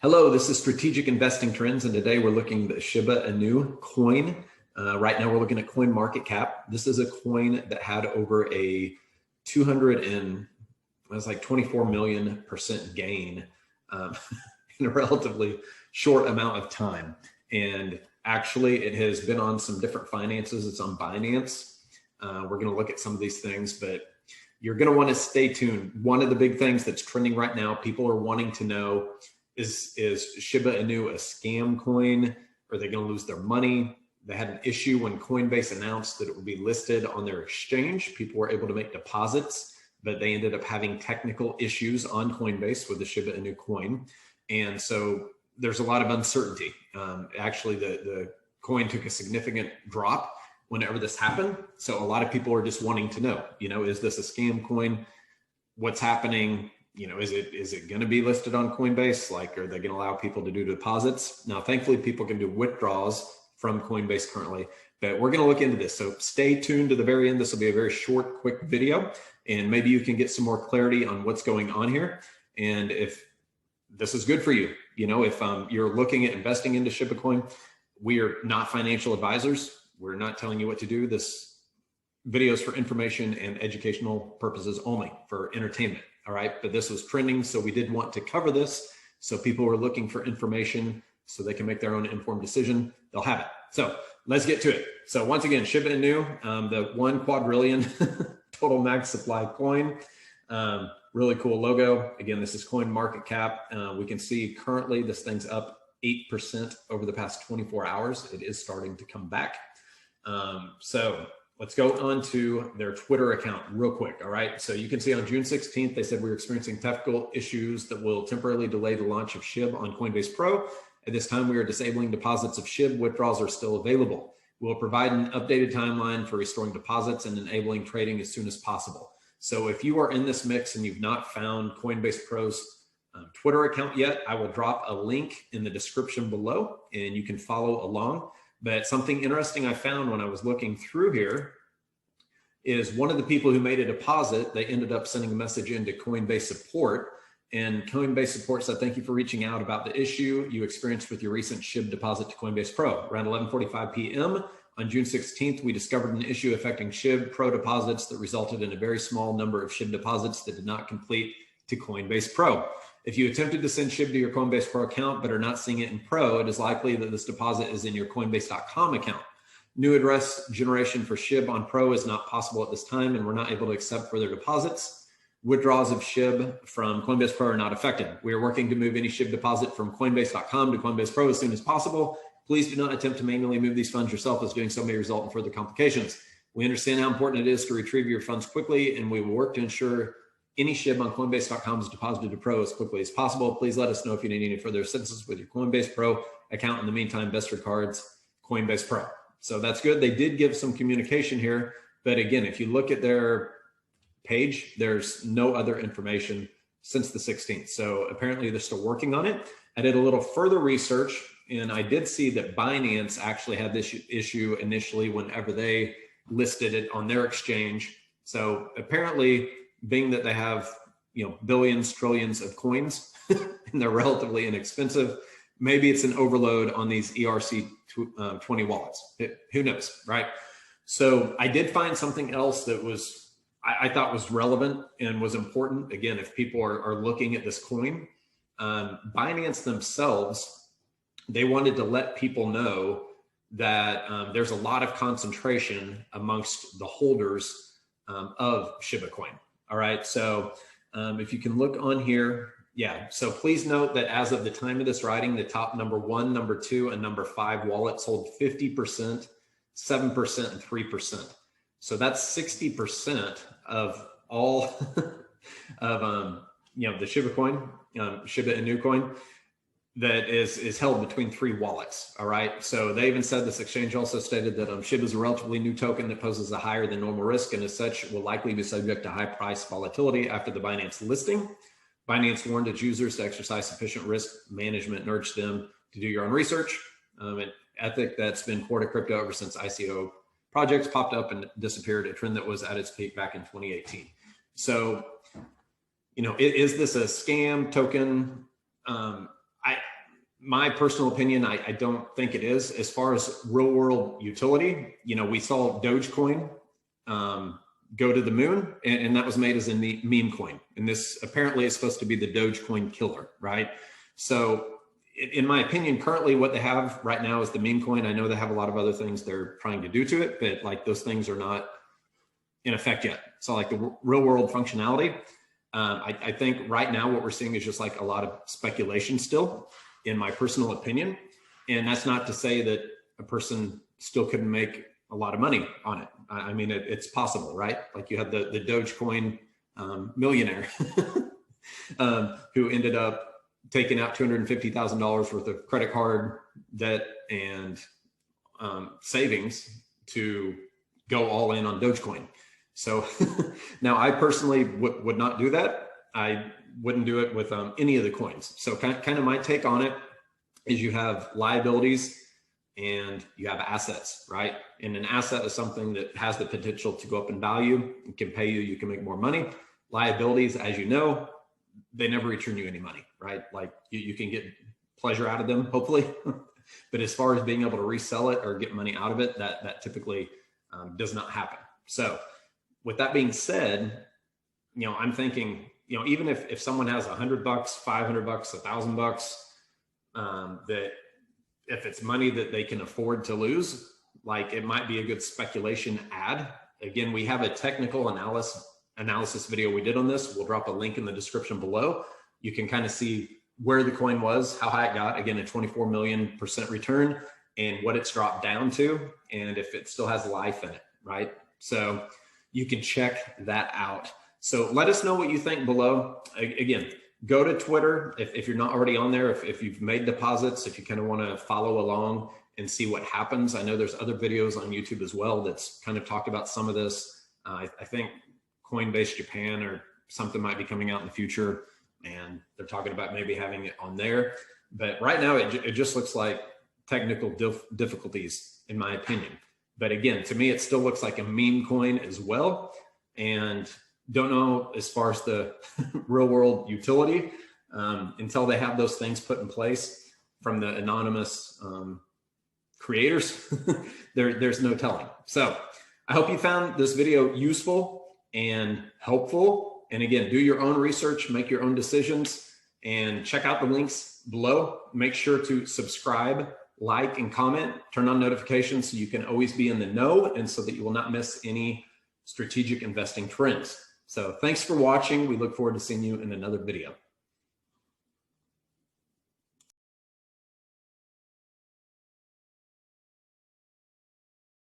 Hello, this is Strategic Investing Trends, and today we're looking at the Shiba Inu Coin. Right now we're looking at coin market cap. This is a coin that had over a 24 million% gain in a relatively short amount of time. And actually it has been on some different finances. It's on Binance. We're going to look at some of these things, but you're going to want to stay tuned. One of the big things that's trending right now, people are wanting to know, is Shiba Inu a scam coin? Are they going to lose their money? They had an issue when Coinbase announced that it would be listed on their exchange. People were able to make deposits, but they ended up having technical issues on Coinbase with the Shiba Inu coin. And so there's a lot of uncertainty. Actually, the coin took a significant drop whenever this happened. So a lot of people are just wanting to know, is this a scam coin? What's happening? Is it going to be listed on Coinbase? Like, are they going to allow people to do deposits? Now, thankfully, people can do withdrawals from Coinbase currently, but we're going to look into this. So stay tuned to the very end. This will be a very short, quick video, and maybe you can get some more clarity on what's going on here. And if this is good for you, if you're looking at investing into Shiba Coin, we are not financial advisors. We're not telling you what to do. This video is for information and educational purposes only, for entertainment. All right, but this was trending, so we did want to cover this. So people were looking for information so they can make their own informed decision. They'll have it. So let's get to it. So once again, Shiba Inu, the 1 quadrillion total max supply coin. Really cool logo. Again, this is coin market cap. We can see currently this thing's up 8% over the past 24 hours. It is starting to come back. So let's go on to their Twitter account real quick. All right. So you can see on June 16th, they said we're experiencing technical issues that will temporarily delay the launch of SHIB on Coinbase Pro. At this time, we are disabling deposits of SHIB. Withdrawals are still available. We'll provide an updated timeline for restoring deposits and enabling trading as soon as possible. So if you are in this mix and you've not found Coinbase Pro's Twitter account yet, I will drop a link in the description below and you can follow along. But something interesting I found when I was looking through here is one of the people who made a deposit, they ended up sending a message into Coinbase support, and Coinbase support said, thank you for reaching out about the issue you experienced with your recent SHIB deposit to Coinbase Pro. Around 11:45 p.m. on June 16th, we discovered an issue affecting SHIB Pro deposits that resulted in a very small number of SHIB deposits that did not complete to Coinbase Pro. If you attempted to send SHIB to your Coinbase Pro account but are not seeing it in Pro, it is likely that this deposit is in your Coinbase.com account. New address generation for SHIB on Pro is not possible at this time, and we're not able to accept further deposits. Withdrawals of SHIB from Coinbase Pro are not affected. We are working to move any SHIB deposit from Coinbase.com to Coinbase Pro as soon as possible. Please do not attempt to manually move these funds yourself, as doing so may result in further complications. We understand how important it is to retrieve your funds quickly, and we will work to ensure any SHIB on Coinbase.com is deposited to Pro as quickly as possible. Please let us know if you need any further assistance with your Coinbase Pro account. In the meantime, best regards, Coinbase Pro. So that's good. They did give some communication here, but again, if you look at their page, there's no other information since the 16th. So apparently they're still working on it. I did a little further research, and I did see that Binance actually had this issue initially whenever they listed it on their exchange. So apparently, being that they have billions, trillions of coins and they're relatively inexpensive, maybe it's an overload on these ERC20 wallets. Who knows, right? So I did find something else that was I thought was relevant and was important. Again, if people are looking at this coin, Binance themselves, they wanted to let people know that there's a lot of concentration amongst the holders of Shiba Coin. All right, so if you can look on here, yeah, so please note that as of the time of this writing, the top number 1, number 2, and number 5 wallets hold 50%, 7%, and 3%. So that's 60% of all of the Shiba Coin, Shiba Inu Coin, that is held between 3 wallets. All right. So they even said, this exchange also stated that Shiba is a relatively new token that poses a higher than normal risk, and as such will likely be subject to high price volatility after the Binance listing. Binance warned its users to exercise sufficient risk management and urged them to do your own research. An ethic that's been core to crypto ever since ICO projects popped up and disappeared, a trend that was at its peak back in 2018. So, is this a scam token? My personal opinion, I don't think it is. As far as real world utility, we saw Dogecoin go to the moon, and that was made as a meme coin. And this apparently is supposed to be the Dogecoin killer, right? So in my opinion, currently what they have right now is the meme coin. I know they have a lot of other things they're trying to do to it, but like those things are not in effect yet. So like the real world functionality, I think right now what we're seeing is just like a lot of speculation still, in my personal opinion. And that's not to say that a person still couldn't make a lot of money on it. I mean, it's possible, right? Like you had the Dogecoin millionaire who ended up taking out $250,000 worth of credit card debt and savings to go all in on Dogecoin. So now I personally would not do that. I wouldn't do it with any of the coins. So kind of my take on it is you have liabilities and you have assets, right? And an asset is something that has the potential to go up in value. It can pay you, you can make more money. Liabilities, as you know, they never return you any money, right? Like you can get pleasure out of them, hopefully. But as far as being able to resell it or get money out of it, that typically does not happen. So with that being said, I'm thinking, even if someone has $100, $500, $1,000, that if it's money that they can afford to lose, like it might be a good speculation ad. Again, we have a technical analysis video we did on this. We'll drop a link in the description below. You can kind of see where the coin was, how high it got, again, a 24 million % return, and what it's dropped down to, and if it still has life in it, right? So you can check that out. So let us know what you think below. Again, go to Twitter if you're not already on there, if you've made deposits, if you kind of want to follow along and see what happens. I know there's other videos on YouTube as well that's kind of talked about some of this. I think Coinbase Japan or something might be coming out in the future, and they're talking about maybe having it on there. But right now, it just looks like technical difficulties, in my opinion. But again, to me, it still looks like a meme coin as well. And don't know as far as the real world utility until they have those things put in place from the anonymous creators. There's no telling. So I hope you found this video useful and helpful. And again, do your own research, make your own decisions, and check out the links below. Make sure to subscribe, like, and comment, turn on notifications so you can always be in the know and so that you will not miss any strategic investing trends. So thanks for watching. We look forward to seeing you in another video.